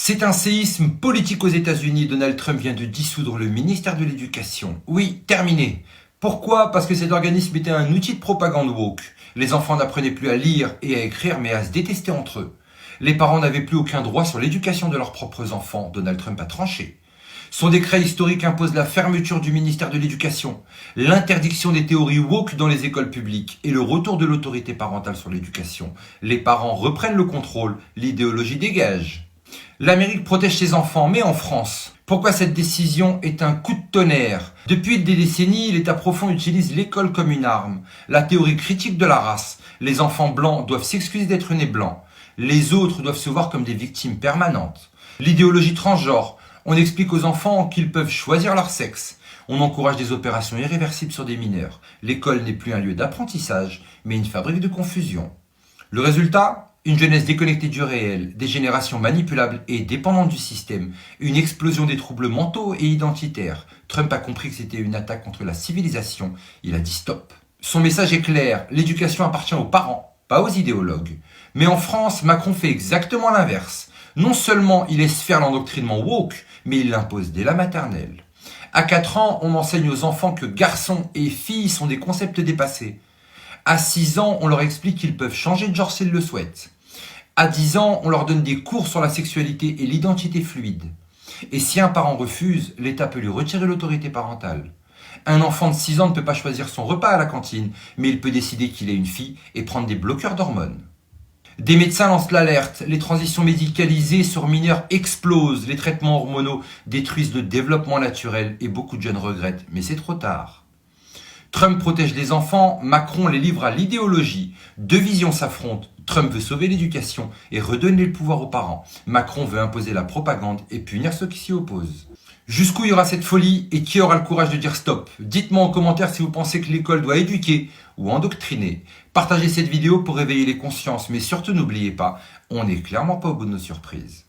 C'est un séisme politique aux États-Unis. Donald Trump vient de dissoudre le ministère de l'Éducation. Oui, terminé. Pourquoi? Parce que cet organisme était un outil de propagande woke. Les enfants n'apprenaient plus à lire et à écrire, mais à se détester entre eux. Les parents n'avaient plus aucun droit sur l'éducation de leurs propres enfants. Donald Trump a tranché. Son décret historique impose la fermeture du ministère de l'Éducation, l'interdiction des théories woke dans les écoles publiques et le retour de l'autorité parentale sur l'éducation. Les parents reprennent le contrôle, l'idéologie dégage. L'Amérique protège ses enfants, mais en France, pourquoi cette décision est un coup de tonnerre? Depuis des décennies, l'État profond utilise l'école comme une arme. La théorie critique de la race. Les enfants blancs doivent s'excuser d'être nés blancs. Les autres doivent se voir comme des victimes permanentes. L'idéologie transgenre. On explique aux enfants qu'ils peuvent choisir leur sexe. On encourage des opérations irréversibles sur des mineurs. L'école n'est plus un lieu d'apprentissage, mais une fabrique de confusion. Le résultat? Une jeunesse déconnectée du réel, des générations manipulables et dépendantes du système, une explosion des troubles mentaux et identitaires. Trump a compris que c'était une attaque contre la civilisation. Il a dit stop. Son message est clair, l'éducation appartient aux parents, pas aux idéologues. Mais en France, Macron fait exactement l'inverse. Non seulement il laisse faire l'endoctrinement woke, mais il l'impose dès la maternelle. À 4 ans, on enseigne aux enfants que garçons et filles sont des concepts dépassés. À 6 ans, on leur explique qu'ils peuvent changer de genre s'ils le souhaitent. À 10 ans, on leur donne des cours sur la sexualité et l'identité fluide. Et si un parent refuse, l'État peut lui retirer l'autorité parentale. Un enfant de 6 ans ne peut pas choisir son repas à la cantine, mais il peut décider qu'il est une fille et prendre des bloqueurs d'hormones. Des médecins lancent l'alerte, les transitions médicalisées sur mineurs explosent, les traitements hormonaux détruisent le développement naturel et beaucoup de jeunes regrettent, mais c'est trop tard. Trump protège les enfants, Macron les livre à l'idéologie. Deux visions s'affrontent. Trump veut sauver l'éducation et redonner le pouvoir aux parents. Macron veut imposer la propagande et punir ceux qui s'y opposent. Jusqu'où y aura cette folie et qui aura le courage de dire stop? Dites-moi en commentaire si vous pensez que l'école doit éduquer ou endoctriner. Partagez cette vidéo pour réveiller les consciences, mais surtout n'oubliez pas, on n'est clairement pas au bout de nos surprises.